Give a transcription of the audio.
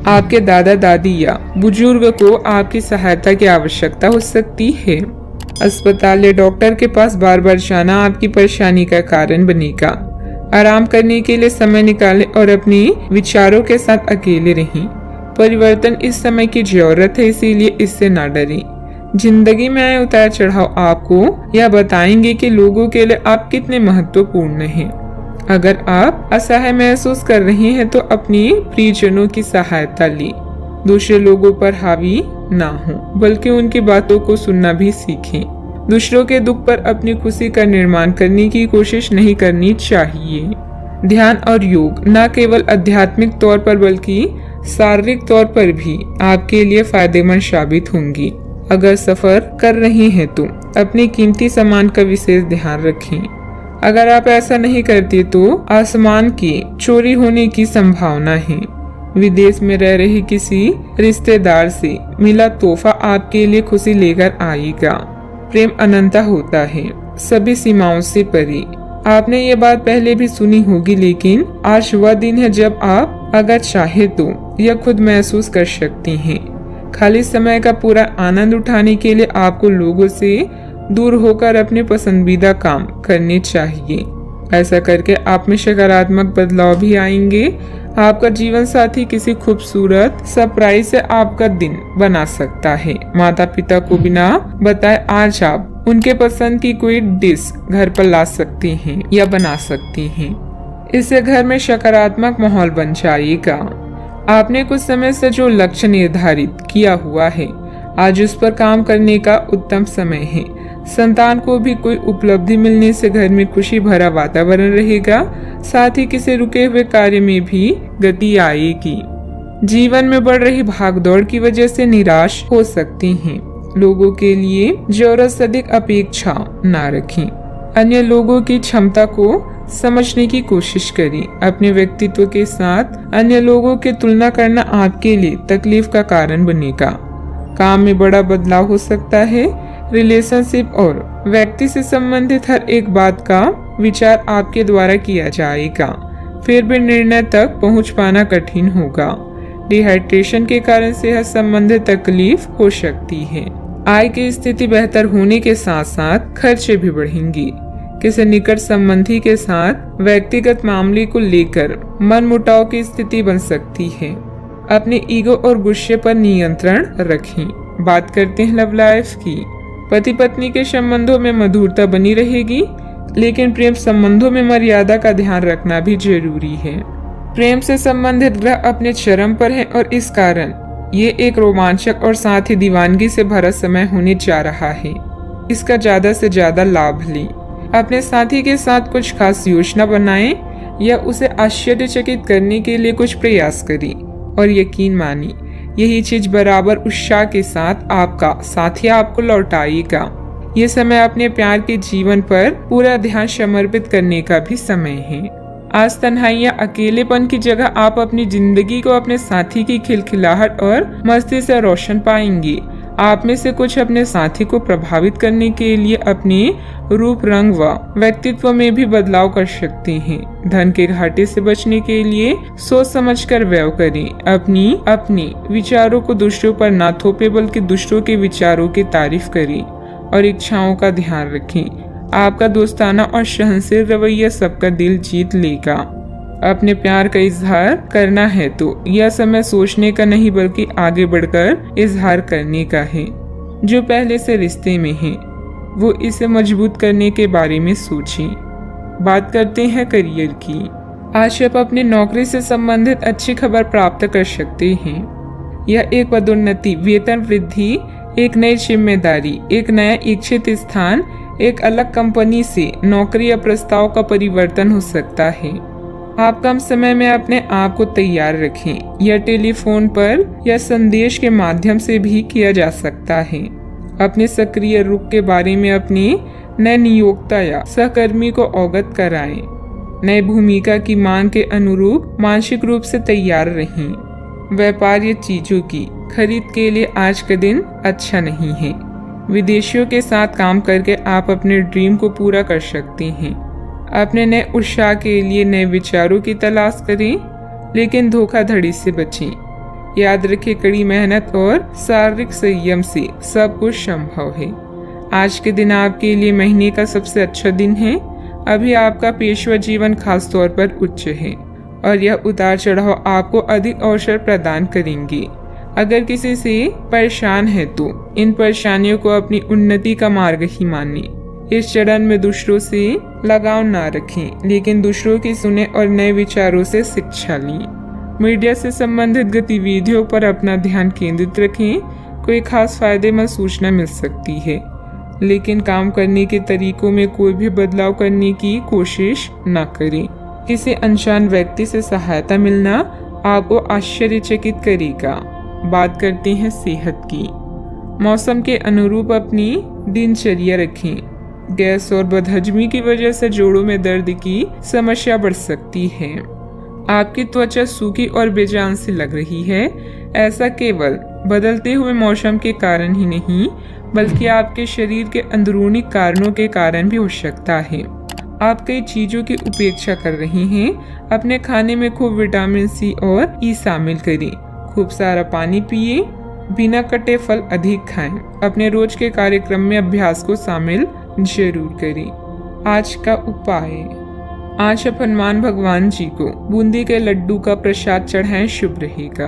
आपके दादा दादी या बुजुर्ग को आपकी सहायता की आवश्यकता हो सकती है। अस्पताल या डॉक्टर के पास बार बार जाना आपकी परेशानी का कारण बनेगा। आराम करने के लिए समय निकालें और अपने विचारों के साथ अकेले रहें। परिवर्तन इस समय की जरूरत है, इसीलिए इससे ना डरें। जिंदगी में आए उतार चढ़ाव आपको यह बताएंगे कि लोगों के लिए आप कितने महत्वपूर्ण हैं। अगर आप असहाय महसूस कर रहे हैं तो अपने प्रियजनों की सहायता लें। दूसरे लोगों पर हावी ना हो, बल्कि उनकी बातों को सुनना भी सीखें। दूसरों के दुख पर अपनी खुशी का निर्माण करने की कोशिश नहीं करनी चाहिए। ध्यान और योग न केवल आध्यात्मिक तौर पर बल्कि शारीरिक तौर पर भी आपके लिए फायदेमंद साबित होंगी। अगर सफर कर रहे हैं तो अपने कीमती सामान का विशेष ध्यान रखें। अगर आप ऐसा नहीं करते तो आसमान की चोरी होने की संभावना है। विदेश में रह रहे किसी रिश्तेदार से मिला तोहफा आपके लिए खुशी लेकर आएगा। प्रेम अनंता होता है, सभी सीमाओं से परे। आपने ये बात पहले भी सुनी होगी, लेकिन आज वह दिन है जब आप अगर चाहे तो यह खुद महसूस कर सकती हैं। खाली समय का पूरा आनंद उठाने के लिए आपको लोगों से दूर होकर अपने पसंदीदा काम करने चाहिए। ऐसा करके आप में सकारात्मक बदलाव भी आएंगे। आपका जीवन साथी किसी खूबसूरत सरप्राइज से आपका दिन बना सकता है। माता पिता को बिना बताए आज आप उनके पसंद की कोई डिश घर पर ला सकती हैं या बना सकती हैं। इससे घर में सकारात्मक माहौल बन जाएगा। आपने कुछ समय से जो लक्ष्य निर्धारित किया हुआ है, आज उस पर काम करने का उत्तम समय है। संतान को भी कोई उपलब्धि मिलने से घर में खुशी भरा वातावरण रहेगा। साथ ही किसी रुके हुए कार्य में भी गति आएगी। जीवन में बढ़ रही भागदौड़ की वजह से निराश हो सकती हैं। लोगों के लिए जरूरत से अधिक अपेक्षा ना रखें। अन्य लोगों की क्षमता को समझने की कोशिश करें। अपने व्यक्तित्व के साथ अन्य लोगों की तुलना करना आपके लिए तकलीफ का कारण बनेगा। काम में बड़ा बदलाव हो सकता है। रिलेशनशिप और व्यक्ति से संबंधित हर एक बात का विचार आपके द्वारा किया जाएगा। फिर भी निर्णय तक पहुंच पाना कठिन होगा। डिहाइड्रेशन के कारण सेहत संबंधी तकलीफ हो सकती है। आय की स्थिति बेहतर होने के साथ साथ खर्चे भी बढ़ेंगी। किसी निकट संबंधी के साथ व्यक्तिगत मामले को लेकर मनमुटाव की स्थिति बन सकती है। अपने ईगो और गुस्से पर नियंत्रण रखें। बात करते हैं लव लाइफ की। पति पत्नी के संबंधों में मधुरता बनी रहेगी, लेकिन प्रेम संबंधों में मर्यादा का ध्यान रखना भी जरूरी है। प्रेम से संबंधित ग्रह अपने चरम पर है और इस कारण ये एक रोमांचक और साथ ही दीवानगी से भरा समय होने जा रहा है। इसका ज्यादा से ज्यादा लाभ लें। अपने साथी के साथ कुछ खास योजना बनाएं या उसे आश्चर्यचकित करने के लिए कुछ प्रयास करें और यकीन मानिए यही चीज बराबर उत्साह के साथ आपका साथी आपको लौटाएगा। ये समय अपने प्यार के जीवन पर पूरा ध्यान समर्पित करने का भी समय है। आज तन्हाई या अकेलेपन की जगह आप अपनी जिंदगी को अपने साथी की खिलखिलाहट और मस्ती से रोशन पाएंगे। आप में से कुछ अपने साथी को प्रभावित करने के लिए अपने रूप रंग व व्यक्तित्व में भी बदलाव कर सकते हैं। धन के घाटे से बचने के लिए सोच समझकर व्यय करें। अपनी विचारों को दूसरों पर ना थोपे, बल्कि दूसरों के विचारों की तारीफ करें और इच्छाओं का ध्यान रखें। आपका दोस्ताना और सहनशील रवैया सबका दिल जीत लेगा। अपने प्यार का इजहार करना है तो यह समय सोचने का नहीं, बल्कि आगे बढ़कर इजहार करने का है। जो पहले से रिश्ते में है वो इसे मजबूत करने के बारे में सोचें। बात करते हैं करियर की। आज आप अपनी नौकरी से संबंधित अच्छी खबर प्राप्त कर सकते हैं। यह एक पदोन्नति, वेतन वृद्धि, एक नई जिम्मेदारी, एक नया इच्छित स्थान, एक अलग कंपनी से नौकरी या प्रस्ताव का परिवर्तन हो सकता है। आप कम समय में अपने आप को तैयार रखें। यह टेलीफोन पर या संदेश के माध्यम से भी किया जा सकता है। अपने सक्रिय रुख के बारे में अपने नए नियोक्ता या सहकर्मी को अवगत कराएं। नई भूमिका की मांग के अनुरूप मानसिक रूप से तैयार रहें। व्यापार चीजों की खरीद के लिए आज का दिन अच्छा नहीं है। विदेशियों के साथ काम करके आप अपने ड्रीम को पूरा कर सकते हैं। अपने नए उत्साह के लिए नए विचारों की तलाश करें, लेकिन धोखाधड़ी से बचें। याद रखें, कड़ी मेहनत और शारीरिक संयम से सब कुछ संभव है। आज के दिन आपके लिए महीने का सबसे अच्छा दिन है। अभी आपका पेशवा जीवन खास तौर पर उच्च है और यह उतार चढ़ाव आपको अधिक अवसर प्रदान करेंगे। अगर किसी से परेशान है तो इन परेशानियों को अपनी उन्नति का मार्ग ही मानें। इस चरण में दूसरों से लगाव ना रखें, लेकिन दूसरों की सुने और नए विचारों से शिक्षा लें। मीडिया से संबंधित गतिविधियों पर अपना ध्यान केंद्रित रखें। कोई खास फायदेमंद सूचना मिल सकती है, लेकिन काम करने के तरीकों में कोई भी बदलाव करने की कोशिश न करें। किसी अनजान व्यक्ति से सहायता मिलना आपको आश्चर्यचकित करेगा। बात करते हैं सेहत की। मौसम के अनुरूप अपनी दिनचर्या रखें। गैस और बदहजमी की वजह से जोड़ों में दर्द की समस्या बढ़ सकती है। आपकी त्वचा सूखी और बेजान सी लग रही है। ऐसा केवल बदलते हुए मौसम के कारण ही नहीं, बल्कि आपके शरीर के अंदरूनी कारणों के कारण भी हो सकता है। आप कई चीजों की उपेक्षा कर रही हैं। अपने खाने में खूब विटामिन सी और ई शामिल करें। खूब सारा पानी पिए। बिना कटे फल अधिक खाएं। अपने रोज के कार्यक्रम में अभ्यास को शामिल जरूर करें। आज का उपाय, आज आप हनुमान भगवान जी को बूंदी के लड्डू का प्रसाद चढ़ाएं, शुभ रहेगा।